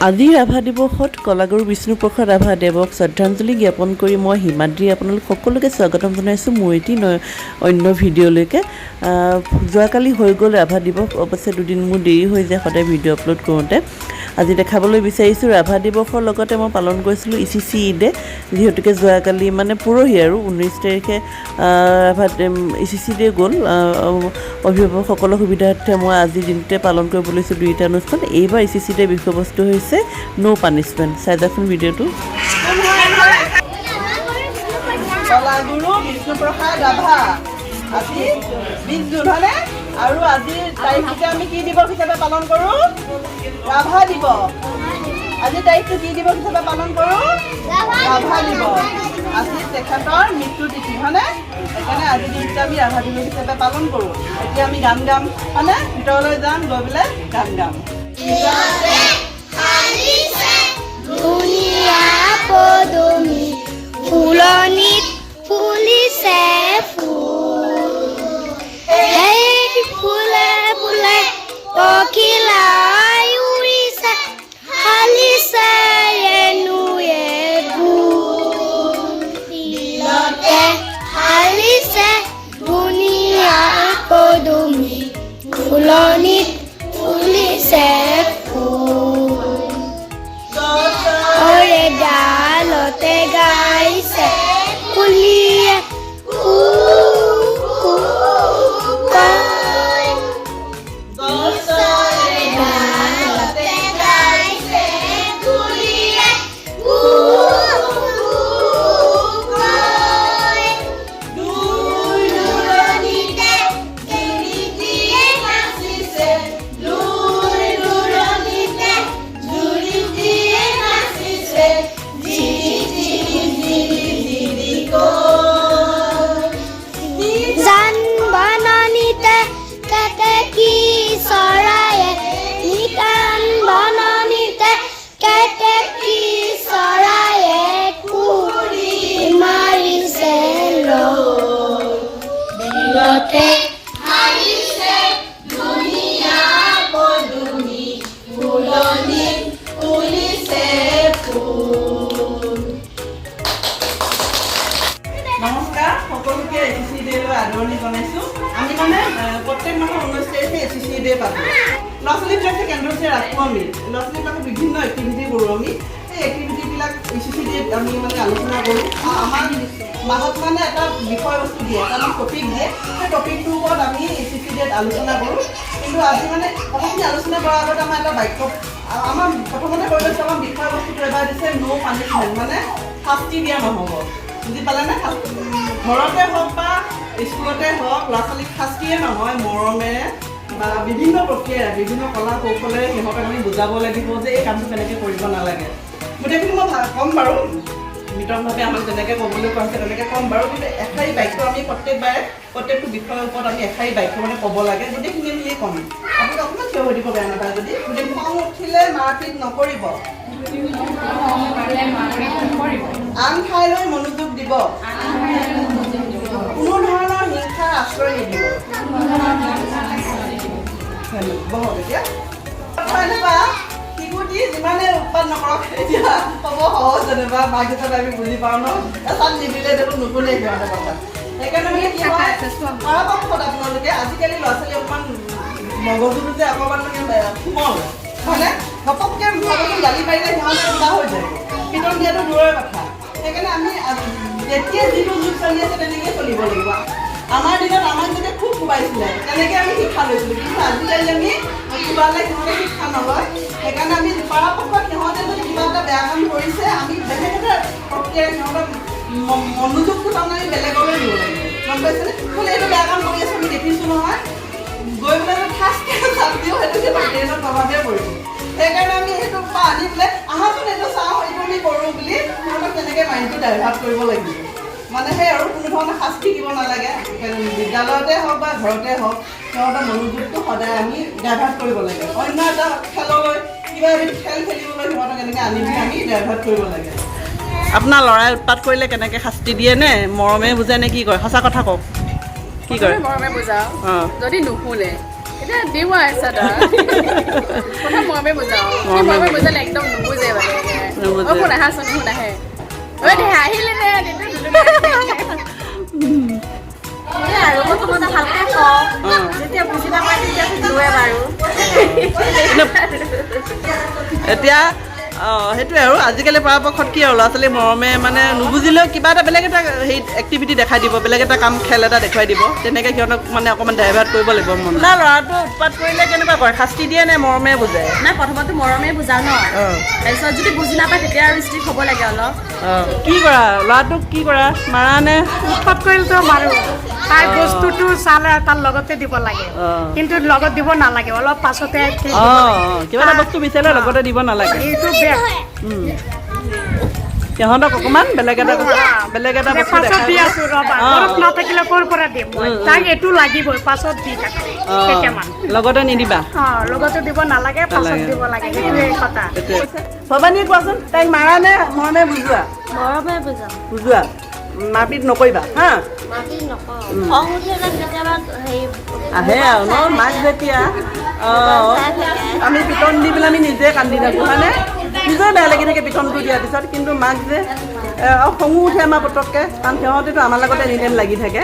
আজি ৰাভা দিৱসত কলাগুৰু বিষ্ণুপ্ৰসাদ ৰাভাদেৱক শ্ৰদ্ধাঞ্জলি জ্ঞাপন কৰি মই হিমাদ্ৰী আপোনালোক সকলোকে স্বাগতম জনাইছোঁ মোৰ এটি অন্য ভিডিঅ'লৈকে। যোৱাকালি হৈ গ'ল ৰাভা দিৱস, অৱশ্যে দুদিন মোৰ দেৰি হৈ যায় সদায় ভিডিঅ' আপলোড কৰোঁতে। আজি দেখাবলৈ বিচাৰিছোঁ ৰাভা দিৱসৰ লগতে মই পালন কৰিছিলোঁ ECC ডে, যিহেতুকে যোৱাকালি মানে পৰহি আৰু 19 তাৰিখে ৰাভা ECC ডে গ'ল। অভিভাৱকসকলৰ সুবিধাৰ্থে মই আজিৰ দিনটোতে পালন কৰিব লৈছোঁ দুইটা অনুষ্ঠান। এইবাৰ ECC ডে বিষয়বস্তু হৈছে নো পানিছমেণ্ট। চাই যাওকচোন ভিডিঅ'টো। কলাগুৰু বিষ্ণুপ্ৰসাদ ৰাভা আজি 20 জুন হয়নে? আৰু আজিৰ তাৰিখটোতে আমি কি দিৱস হিচাপে পালন কৰোঁ? ৰাভা দিৱস। আজিৰ তাৰিখটো কি দিৱস হিচাপে পালন কৰোঁ? ৰাভা দিৱস। আজি তেখেতৰ মৃত্যু তিথি হয়নে? সেইকাৰণে আজিৰ দিনটো আমি ৰাভা দিৱস হিচাপে পালন কৰোঁ। এতিয়া আমি গান গাম হয়নে? ভিতৰলৈ যাম, গৈ পেলাই গান গাম। দুনিয়া পদুমি ফুলনিত ফুলিছে ফুল, সেই ফুলে ফুলে পখিলাই উৰিছে, হালিছে এনুৱে ভুল, তিলতে হালিছে দুনিয়াৰ পদুমি ফুলনিত ফুলিছে ফুল, ওৰে ডালতে গাইছে কুলিয়ে কু কু কয়, ডালতে গাইছে কুলিয়ে কু কু কয়, দূৰ দূৰণিতে জুৰিটিয়ে নাচিছে, দূৰ দূৰণিতে জুৰিটিয়ে নাচিছে, জান বননিতে কেতেকী চৰায়ে, নিকান বননিতে কেতেকী চৰায়ে কুৰি মাৰিছে লয়, বিলতে হাৰিছে ধুনীয়া পদুমি ফুলনিত ফুলিছে ফুল। নমস্কাৰ, সকলোকে ECC ডেলৈ আদৰণি জনাইছোঁ। আমি মানে প্ৰত্যেক মাহৰ 19 তাৰিখে ECC ডে পাতোঁ। ল'ৰা ছোৱালীবিলাকে কেন্দ্ৰতে ৰাখোঁ আমি, ল'ৰা ছোৱালীবিলাকক বিভিন্ন এক্টিভিটি কৰোঁ আমি। সেই এক্টিভিটিবিলাক ECC ডেত আমি মানে আলোচনা কৰোঁ। আমাৰ মাহত মানে এটা বিষয়বস্তু দিয়ে, এটা আমাক টপিক দিয়ে, সেই টপিকটোৰ ওপৰত আমি ECC ডেত আলোচনা কৰোঁ। কিন্তু আজি মানে কথাখিনি আলোচনা কৰাৰ আগত আমাৰ এটা বাক্য, আমাৰ প্ৰথমতে কৈ লৈছোঁ, আমাৰ বিষয়বস্তুটো এবাৰ দিছে নো পানিছমেণ্ট, মানে শাস্তি দিয়া নহ'ব। বুজি পালেনে? ঘৰতে হওক বা স্কুলতে হওক ল'ৰা ছোৱালীক শাস্তিয়ে নহয়, মৰমেৰে বা বিভিন্ন প্ৰক্ৰিয়াৰে বিভিন্ন কলা কৌশলেৰে সিহঁতক আমি বুজাব লাগিব যে এই কামটো কেনেকৈ কৰিব নালাগে। গোটেইখিনি মই ক'ম বাৰু, বিতংভাৱে আমাক যেনেকৈ ক'বলৈ কোৱা হৈছে তেনেকৈ ক'ম বাৰু, কিন্তু এষাৰী বাক্য আমি প্ৰত্যেকবাৰে প্ৰত্যেকটো বিষয়ৰ ওপৰত আমি এষাৰী বাক্য মানে ক'ব লাগে। গোটেইখিনি মিলিয়ে ক'ম। আপুনি অকণমান থিয় হৈ দিব বেয়া নাপায় যদি। গোটেইখিনি খং উঠিলে মাৰপিট নকৰিব, আন ঠাইলৈ মনোযোগ দিব, কোনো ধৰণৰ হিংসাৰ আশ্ৰয় নিদিব। বহক এতিয়া। শিশুটি যিমানে উৎপাত নকৰক, এতিয়া হ'ব সহজ যেনিবা মাক হিচাপে আমি বুজি পাওঁ ন, তাত নিদিলে দেখোন নুশুনে সিহঁতে কথা। সেইকাৰণে মানে কি হয়, পৰাপক্ষত আপোনালোকে আজিকালি ল'ৰা ছোৱালী অকণমান মগজুটো যে অকণমান মানে কোমল হয়নে? ঘপককৈ ভাবচোন গালি পাৰিলে সিহঁতে কিবা হৈ যায়, পিটন দিয়াটো দূৰৰে কথা। সেইকাৰণে আমি যেতিয়া যিটো যুগ চলি আছে তেনেকৈ চলিব লাগিব। আমাৰ দিনত আমাক যেতিয়া খুব কোবাইছিলে তেনেকৈ আমি শিক্ষা লৈছিলোঁ, কিন্তু আজিকালি আমি কোবালে সিহঁতে শিক্ষা নলয়। সেইকাৰণে আমি পৰাপক্ষত সিহঁতে যদি কিবা এটা বেয়া কাম কৰিছে, আমি বেলেগ এটা প্ৰক্ৰিয়াৰে সিহঁতক মনোযোগটো তাৰমানে আমি বেলেগলৈ দিব লাগিব। গম পাইছেনে? বোলে এইটো বেয়া কাম কৰি আছোঁ আমি দেখিছোঁ নহয়, গৈ পেলাই ফাৰ্ষ্ট চাপ দিওঁ, সেইটো সিহঁতৰ ব্ৰেইনত প্ৰভাৱে পৰিব। সেইকাৰণে আমি সেইটো আনি পেলাই আহাচোন এইটো চাওঁ, এইটো আমি কৰোঁ বুলি সিহঁতক তেনেকৈ মাইণ্ডটো ডাইভাৰ্ট কৰিব লাগিব। মানে সেই আৰু কোনো ধৰণৰ শাস্তি দিব নালাগে। বিদ্যালয়তে হওক বা ঘৰতে হওক সিহঁতৰ মনোযোগটো সদায় আমি ডাইভাৰ্ট কৰিব লাগে। অন্য এটা খেললৈ কিবা এবিধ খেল খেলিবলৈ সিহঁতক এনেকৈ আনি পিনি আমি ডাইভাৰ্ট কৰিব লাগে। আপোনাৰ ল'ৰাই উৎপাত কৰিলে কেনেকৈ শাস্তি দিয়ে নে মৰমে বুজায় নে কি কয়? সঁচা কথা কওক, কি কৰে? মৰমে বুজাওঁ। যদি নুশুনে এটা দিও আছে দা কথা মমে বুজাও কি মমে বুজালে একদম নুবুজে মানে ও কোন হাসন কোন আহে ও দে আহিলে নে আৰু কথা ভালকে কও যেতিয়া বুজি নাপাই তেতিয়া দুৱে বাৰু এতিয়া সেইটোৱে আৰু আজিকালি পৰাপক্ষত কি আৰু ল'ৰা ছোৱালী মৰমে মানে নুবুজিলেও কিবা এটা বেলেগ এটা সেই এক্টিভিটি দেখাই দিব বেলেগ এটা কাম খেল এটা দেখুৱাই দিব তেনেকৈ সিহঁতক মানে অকণমান ডাইভাৰ্ট কৰিব লাগিব মন না ল'ৰাটো উৎপাত কৰিলে কেনেকুৱা কৰে শাস্তি দিয়ে নে মৰমে বুজে নাই প্ৰথমতে মৰমে বুজাও ন তাৰপিছত যদি বুজি নাপায় তেতিয়া আৰু ষ্ট্ৰিক্ট হ'ব লাগে অলপ কি কৰা ল'ৰাটোক কি কৰা মাৰা নে উৎপাত কৰিলেতো মাৰো তাই বস্তুটো চালে তাৰ লগতে দিব লাগে কিন্তু লগত দিব নালাগে অলপ পাছতে কিবা এটা বস্তু বিচাৰিলে লগতে দিব নালাগে এইটো বেয়া সিহঁতক অকণমান বেলেগ এটা বস্তু পাছত দেখাই দি আছো ৰবা ঘৰত নাথাকিলে ক'ৰ পৰা দিম মই তাক এইটো লাগিবই পাছত দি থাকো কেইটামান লগতে নিদিবা লগতে দিব নালাগে পাছত দিব লাগে সেইটোৱে কথা ভৱানীয়ে কোৱাচোন তাইক মাৰা নে মৰমে বুজোৱা মৰমে বুজাওঁ বুজোৱা মাৰপিট নকৰিবা হা মাতি নকওঁ খং উঠিলে কেতিয়াবা হেৰি আহে আৰু ন মাক যেতিয়া আমি পিটন দি পেলাই আমি নিজে কান্দি থাকোঁ হয়নে নিজে বেয়া লাগি থাকে পিটনটো দিয়াৰ পিছত কিন্তু মাক যে খঙো উঠে আমাৰ পটককৈ কাৰণ সিহঁতেতো আমাৰ লগতে এনি টাইম লাগি থাকে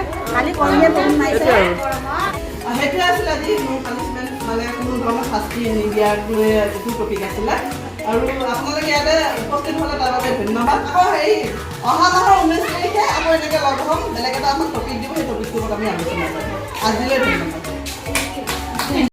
সেইটোৱে আছিলে আজি মোৰ পানিছমেণ্ট মানে কোনো ধৰণৰ শাস্তি নিদিয়াটোৱে এইটো টপিক আছিলে আৰু আপোনালোকে ইয়াতে উপস্থিত হ'লে তাৰ বাবে ধন্যবাদ আকৌ হেৰি অহা মাহৰ 19 তাৰিখে আকৌ এনেকৈ লগ হ'ম বেলেগ এটা আমাক টপিক দিব সেই টপিকটোৰ ওপৰত আমি আলোচনা কৰিম আজিলৈ ধন্যবাদ